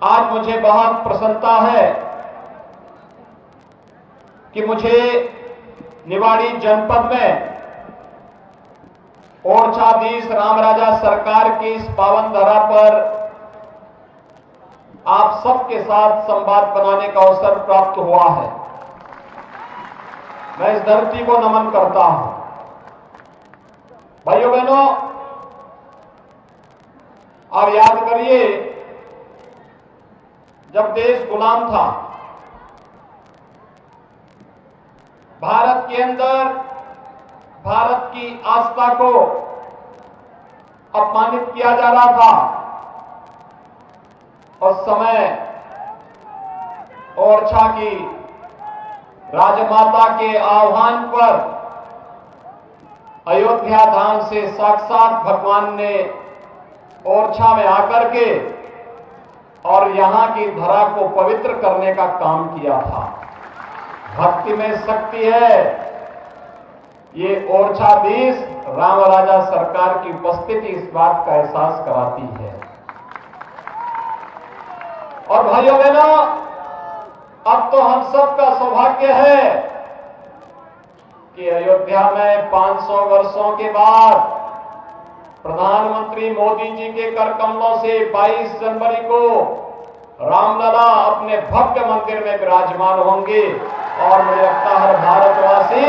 आज मुझे बहुत प्रसन्नता है कि मुझे निवाड़ी जनपद में ओरछाधीश रामराजा सरकार की इस पावन धरा पर आप सबके साथ संवाद बनाने का अवसर प्राप्त हुआ है। मैं इस धरती को नमन करता हूं। भाइयों बहनों, आप याद करिए, जब देश गुलाम था, भारत के अंदर भारत की आस्था को अपमानित किया जा रहा था। उस समय ओरछा की राजमाता के आह्वान पर अयोध्या धाम से साक्षात भगवान ने ओरछा में आकर के और यहां की धरा को पवित्र करने का काम किया था। भक्ति में शक्ति है, ये ओरछाधीश रामराजा सरकार की उपस्थिति इस बात का एहसास कराती है। और भाइयों बहनों, अब तो हम सबका सौभाग्य है कि अयोध्या में 500 वर्षों के बाद प्रधानमंत्री मोदी जी के कर कमलों से 22 जनवरी को रामलला अपने भव्य मंदिर में विराजमान होंगे। और मुझे लगता है हर भारतवासी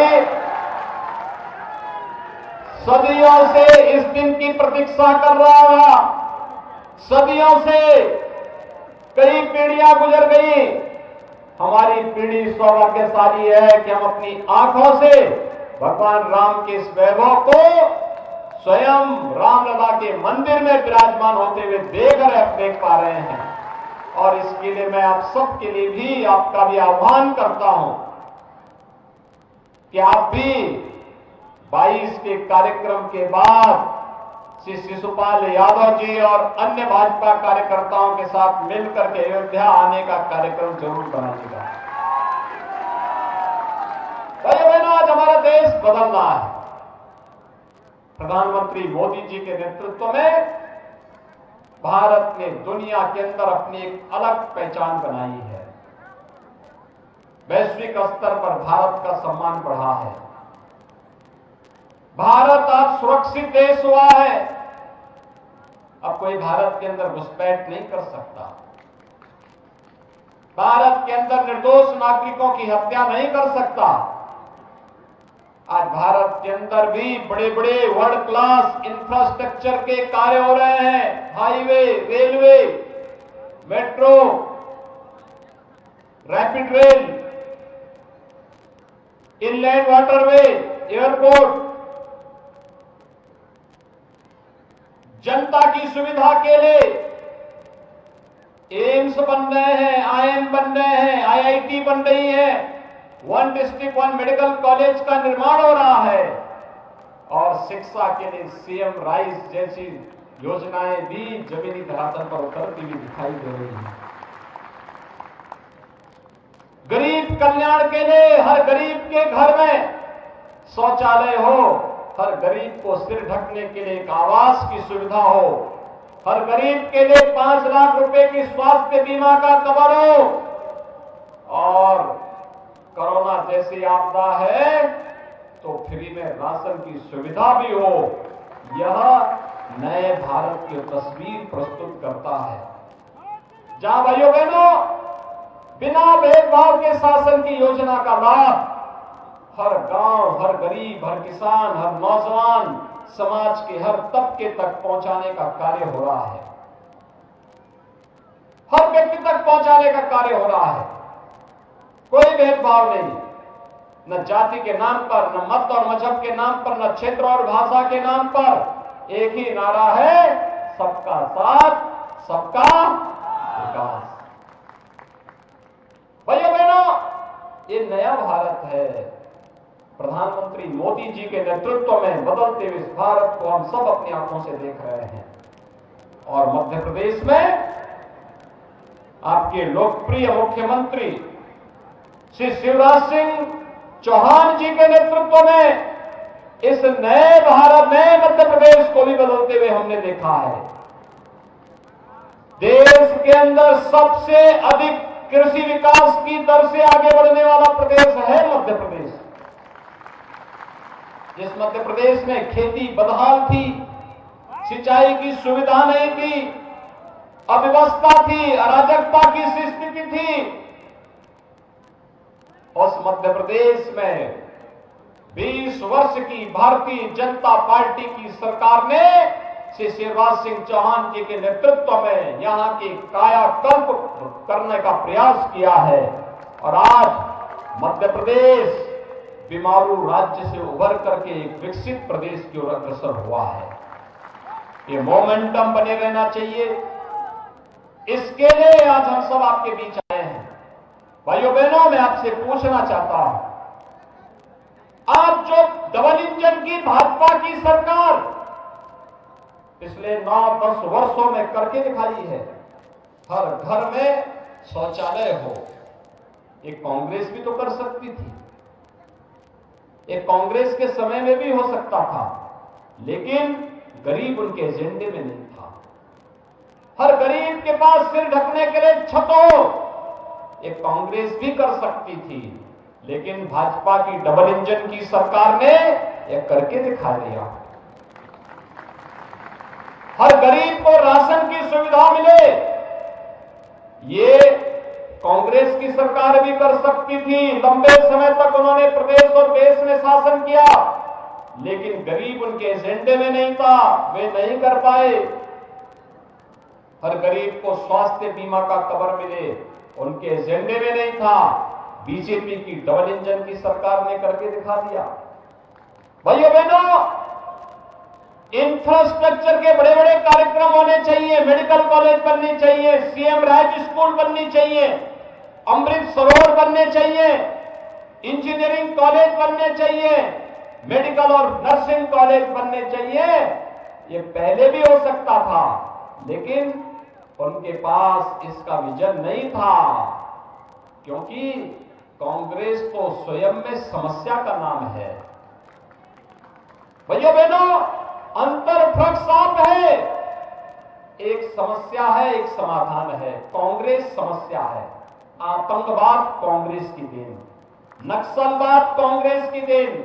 सदियों से इस दिन की प्रतीक्षा कर रहा था। सदियों से कई पीढ़ियां गुजर गई। हमारी पीढ़ी सौभाग्यशाली है कि हम अपनी आंखों से भगवान राम के इस वैभव को स्वयं रामलला के मंदिर में विराजमान होते हुए देख पा रहे हैं। और इसके लिए मैं आप सबके लिए भी, आपका भी आह्वान करता हूं कि आप भी 22 के कार्यक्रम के बाद श्री शिशुपाल यादव जी और अन्य भाजपा कार्यकर्ताओं के साथ मिलकर के अयोध्या आने का कार्यक्रम जरूर बनाइएगा। भाइयों बहनों, आज हमारा देश बदल रहा है। प्रधानमंत्री मोदी जी के नेतृत्व में भारत ने दुनिया के अंदर अपनी एक अलग पहचान बनाई है। वैश्विक स्तर पर भारत का सम्मान बढ़ा है। भारत आज सुरक्षित देश हुआ है। अब कोई भारत के अंदर घुसपैठ नहीं कर सकता। भारत के अंदर निर्दोष नागरिकों की हत्या नहीं कर सकता। आज भारत के अंदर भी बड़े बड़े वर्ल्ड क्लास इंफ्रास्ट्रक्चर के कार्य हो रहे हैं। Highway, railway, metro, rapid rail, inland waterway, airport, जनता की सुविधा के लिए एम्स बन रहे हैं, आईएम बन रहे हैं, आईआईटी बन रही है, 1 डिस्ट्रिक्ट 1 मेडिकल कॉलेज का निर्माण हो रहा है। और शिक्षा के लिए सीएम राइस जैसी योजनाएं भी जमीनी धरातल पर उतरती हुई दिखाई दे रही हैं। गरीब कल्याण के लिए हर गरीब के घर में शौचालय हो, हर गरीब को सिर ढकने के लिए एक आवास की सुविधा हो, हर गरीब के लिए 5 लाख रुपए की स्वास्थ्य बीमा का कवर हो, और कोरोना जैसी आपदा है तो फ्री में राशन की सुविधा भी हो। यह नए भारत की तस्वीर प्रस्तुत करता है, जहां भाइयों बहनों बिना भेदभाव के शासन की योजना का लाभ हर गांव, हर गरीब, हर किसान, हर नौजवान, समाज के हर तबके तक पहुंचाने का कार्य हो रहा है। हर व्यक्ति तक पहुंचाने का कार्य हो रहा है। कोई भेदभाव नहीं, न जाति के नाम पर, न मत और मजहब के नाम पर, न क्षेत्र और भाषा के नाम पर। एक ही नारा है, सबका साथ, सबका विकास। भाइयों बहनों, ये नया भारत है। प्रधानमंत्री मोदी जी के नेतृत्व में बदलते हुए इस भारत को हम सब अपनी आंखों से देख रहे हैं। और मध्य प्रदेश में आपके लोकप्रिय मुख्यमंत्री श्री शिवराज सिंह चौहान जी के नेतृत्व में इस नए भारत में मध्य प्रदेश को भी बदलते हुए हमने देखा है। देश के अंदर सबसे अधिक कृषि विकास की दर से आगे बढ़ने वाला प्रदेश है मध्य प्रदेश। जिस मध्य प्रदेश में खेती बदहाल थी, सिंचाई की सुविधा नहीं थी, अव्यवस्था थी, अराजकता की स्थिति थी, उस मध्य प्रदेश में 20 वर्ष की भारतीय जनता पार्टी की सरकार ने श्री शिवराज सिंह चौहान जी के नेतृत्व में यहां की कायाकल्प करने का प्रयास किया है और आज मध्य प्रदेश बीमारू राज्य से उभर करके एक विकसित प्रदेश की ओर अग्रसर हुआ है। ये मोमेंटम बने रहना चाहिए। इसके लिए आज हम सब आपके बीच आए हैं। भाइयों बहनों, मैं आपसे पूछना चाहता हूं, आप जो डबल इंजन की भाजपा की सरकार पिछले 9-10 वर्षों में करके दिखाई है, हर घर में शौचालय हो, ये कांग्रेस भी तो कर सकती थी, ये कांग्रेस के समय में भी हो सकता था, लेकिन गरीब उनके एजेंडे में नहीं था। हर गरीब के पास सिर ढकने के लिए छत हो, ये कांग्रेस भी कर सकती थी, लेकिन भाजपा की डबल इंजन की सरकार ने यह करके दिखा दिया। हर गरीब को राशन की सुविधा मिले, ये कांग्रेस की सरकार भी कर सकती थी। लंबे समय तक उन्होंने प्रदेश और देश में शासन किया, लेकिन गरीब उनके एजेंडे में नहीं था, वे नहीं कर पाए। हर गरीब को स्वास्थ्य बीमा का कवर मिले, उनके एजेंडे में नहीं था। बीजेपी की डबल इंजन की सरकार ने करके दिखा दिया। भाइयों बहनों, इंफ्रास्ट्रक्चर के बड़े बड़े कार्यक्रम होने चाहिए, मेडिकल कॉलेज बननी चाहिए, सीएम राइज स्कूल बननी चाहिए, अमृत सरोवर बनने चाहिए, इंजीनियरिंग कॉलेज बनने चाहिए, मेडिकल और नर्सिंग कॉलेज बनने चाहिए। ये पहले भी हो सकता था, लेकिन उनके पास इसका विजन नहीं था, क्योंकि कांग्रेस तो स्वयं में समस्या का नाम है। भाइयों बहनों, अंतर फर्क साफ है। एक समस्या है, एक समाधान है। कांग्रेस समस्या है, आतंकवाद कांग्रेस की देन, नक्सलवाद कांग्रेस की देन,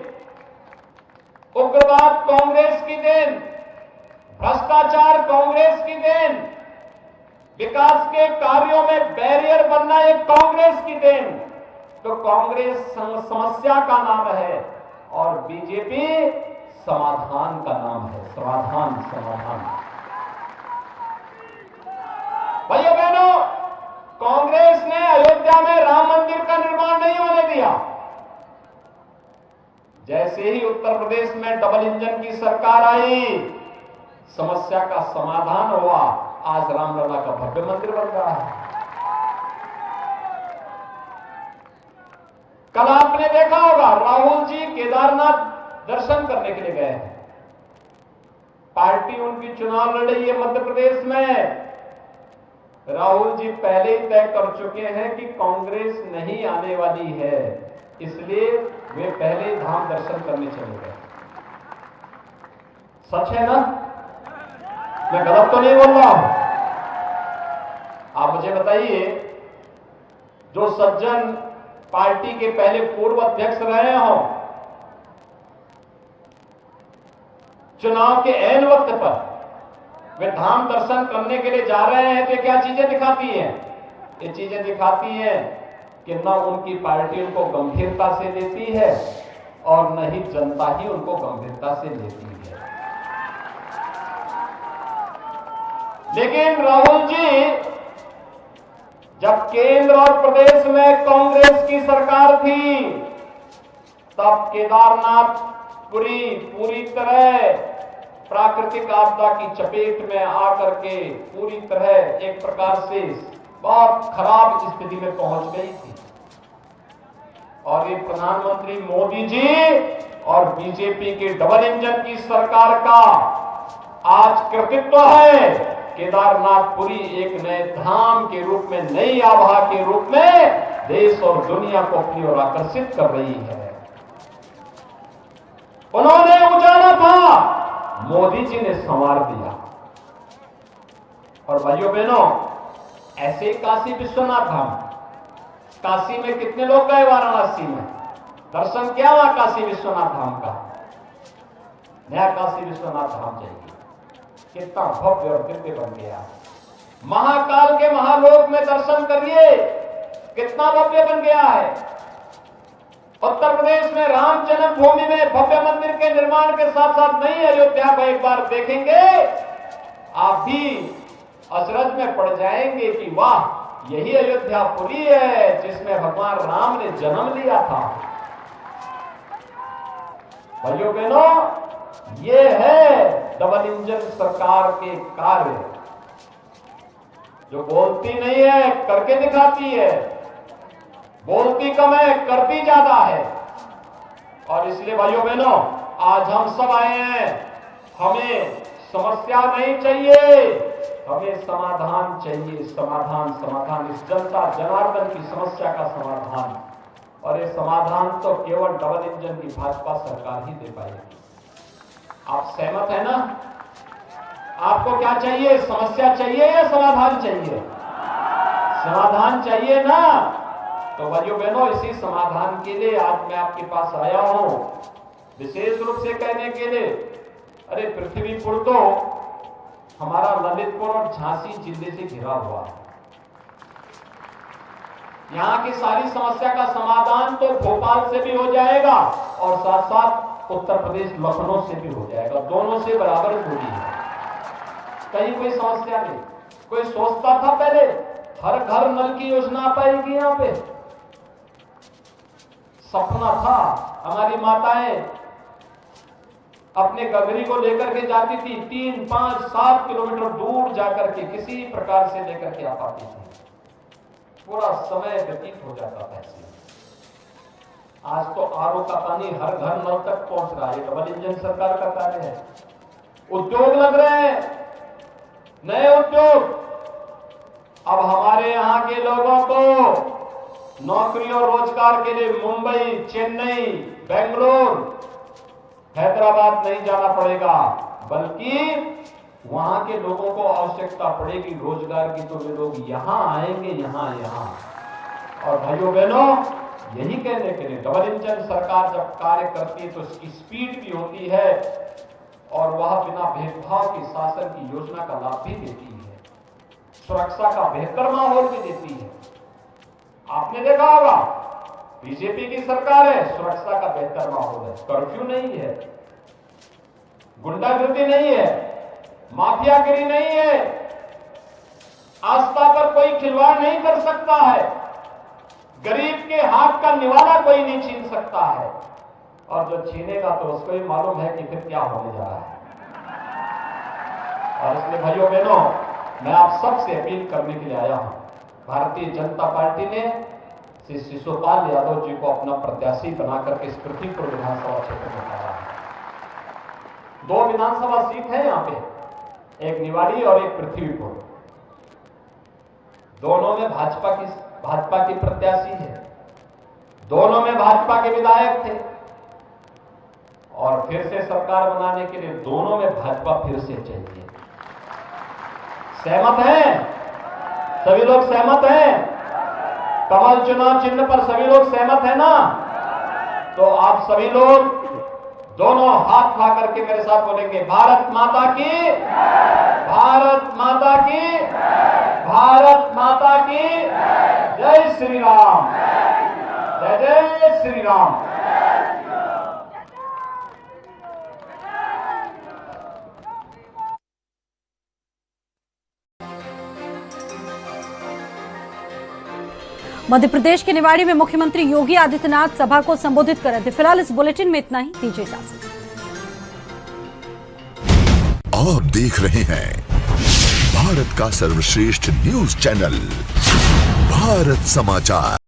उग्रवाद कांग्रेस की देन, भ्रष्टाचार कांग्रेस की देन, विकास के कार्यों में बैरियर बनना एक कांग्रेस की देन। तो कांग्रेस समस्या का नाम है और बीजेपी समाधान का नाम है। समाधान समाधान। भाइयों बहनों, कांग्रेस ने अयोध्या में राम मंदिर का निर्माण नहीं होने दिया। जैसे ही उत्तर प्रदेश में डबल इंजन की सरकार आई, समस्या का समाधान हुआ। आज रामलला का भव्य मंदिर बन रहा है। कल आपने देखा होगा, राहुल जी केदारनाथ दर्शन करने के लिए गए हैं। पार्टी उनकी चुनाव लड़ रही है मध्य प्रदेश में। राहुल जी पहले ही तय कर चुके हैं कि कांग्रेस नहीं आने वाली है, इसलिए वे पहले धाम दर्शन करने चले गए। सच है ना? मैं गलत तो नहीं बोल रहा हूं? आप मुझे बताइए, जो सज्जन पार्टी के पहले पूर्व अध्यक्ष रहे हों, चुनाव के ऐन वक्त पर वे धाम दर्शन करने के लिए जा रहे हैं, तो क्या चीजें दिखाती हैं? ये चीजें दिखाती हैं कि न उनकी पार्टी उनको गंभीरता से लेती है और न ही जनता ही उनको गंभीरता से लेती है। लेकिन राहुल जी, जब केंद्र और प्रदेश में कांग्रेस की सरकार थी, तब केदारनाथ पूरी तरह प्राकृतिक आपदा की चपेट में आकर के पूरी तरह एक प्रकार से बहुत खराब स्थिति में पहुंच गई थी। और ये प्रधानमंत्री मोदी जी और बीजेपी के डबल इंजन की सरकार का आज कृतित्व है। केदारनाथपुरी एक नए धाम के रूप में, नई आभा के रूप में देश और दुनिया को अपनी ओर आकर्षित कर रही है। उन्होंने उजाला था, मोदी जी ने संवार दिया। और भाइयों बहनों, ऐसे ही काशी विश्वनाथ धाम, काशी में कितने लोग गए? वाराणसी में दर्शन किया वहां काशी विश्वनाथ धाम का। नया काशी विश्वनाथ धाम चाहिए, कितना भव्य और दिव्य बन गया। महाकाल के महालोक में दर्शन करिए, कितना भव्य बन गया है। उत्तर प्रदेश में राम जन्मभूमि में भव्य मंदिर के निर्माण के साथ साथ नई अयोध्या को एक बार देखेंगे, आप भी अचरज में पड़ जाएंगे कि वाह, यही अयोध्यापुरी है जिसमें भगवान राम ने जन्म लिया था। भाइयों बहनों, ये है डबल इंजन सरकार के कार्य, जो बोलती नहीं है करके दिखाती है, बोलती कम है करती ज्यादा है। और इसलिए भाइयों बहनों, आज हम सब आए हैं, हमें समस्या नहीं चाहिए, हमें समाधान चाहिए। समाधान, समाधान, इस जनता जनार्दन की समस्या का समाधान। और ये समाधान तो केवल डबल इंजन की भाजपा सरकार ही दे पाएगी। आप सहमत है ना? आपको क्या चाहिए? समस्या चाहिए या समाधान चाहिए? समाधान चाहिए ना? तो भाइयों बहनों, इसी समाधान के लिए आज मैं आपके पास आया हूं, विशेष रूप से कहने के लिए। अरे पृथ्वीपुर तो हमारा ललितपुर और झांसी जिले से घिरा हुआ है। यहां की सारी समस्या का समाधान तो भोपाल से भी हो जाएगा और साथ साथ उत्तर प्रदेश लखनऊ से भी हो जाएगा। दोनों से बराबर दूरी है, कहीं कोई समस्या नहीं। कोई सोचता था पहले हर घर नल की योजना आ पाएगी? यहां पे सपना था। हमारी माताएं अपने गगरी को लेकर के जाती थी, 3, 5, 7 किलोमीटर दूर जाकर के किसी प्रकार से लेकर के आ पाती थी। पूरा समय व्यतीत हो जाता था ऐसे। आज तो आरओ का पानी हर घर नल तक पहुंच रहा है। डबल इंजन सरकार का कार्य है। उद्योग लग रहे हैं, नए उद्योग। अब हमारे यहां के लोगों को नौकरी और रोजगार के लिए मुंबई, चेन्नई, बेंगलोर, हैदराबाद नहीं जाना पड़ेगा, बल्कि वहां के लोगों को आवश्यकता पड़ेगी रोजगार की, तो वे लोग यहां आएंगे, यहां। और भाइयों बहनों, यही कहने के लिए डबल इंजन सरकार जब कार्य करती है तो उसकी स्पीड भी होती है और वह बिना भेदभाव के शासन की योजना का लाभ भी देती है, सुरक्षा का बेहतर माहौल भी देती है। आपने देखा होगा, बीजेपी की सरकार है, सुरक्षा का बेहतर माहौल है, कर्फ्यू नहीं है, गुंडागर्दी नहीं है, माफियागिरी नहीं है, आस्था पर कोई खिलवाड़ नहीं कर सकता है, गरीब के हाथ का निवाला कोई नहीं छीन सकता है। और जो छीनेगा तो उसको ही मालूम है कि फिर क्या होने जा रहा है। और इसलिए भाइयों बहनों, मैं आप सबसे अपील करने के लिए आया हूं। भारतीय जनता पार्टी ने श्री शिशुपाल यादव जी को अपना प्रत्याशी बनाकर के इस पृथ्वीपुर विधानसभा क्षेत्र में उतारा है। 2 विधानसभा सीट है यहाँ पे, एक निवाड़ी और एक पृथ्वीपुर। दोनों में भाजपा की प्रत्याशी है, दोनों में भाजपा के विधायक थे और फिर से सरकार बनाने के लिए दोनों में भाजपा फिर से चाहिए। सहमत हैं? सभी लोग सहमत हैं? कमल चुनाव चिन्ह पर सभी लोग सहमत है ना? तो आप सभी लोग दोनों हाथ उठा करके मेरे साथ बोलेंगे, भारत माता की, भारत माता की, भारत माता की, जय श्री राम, जय जय श्री राम। मध्य प्रदेश के निवाड़ी में मुख्यमंत्री योगी आदित्यनाथ सभा को संबोधित कर रहे थे। फिलहाल इस बुलेटिन में इतना ही, दीजिए इजाजत। आप देख रहे हैं भारत का सर्वश्रेष्ठ न्यूज चैनल भारत समाचार।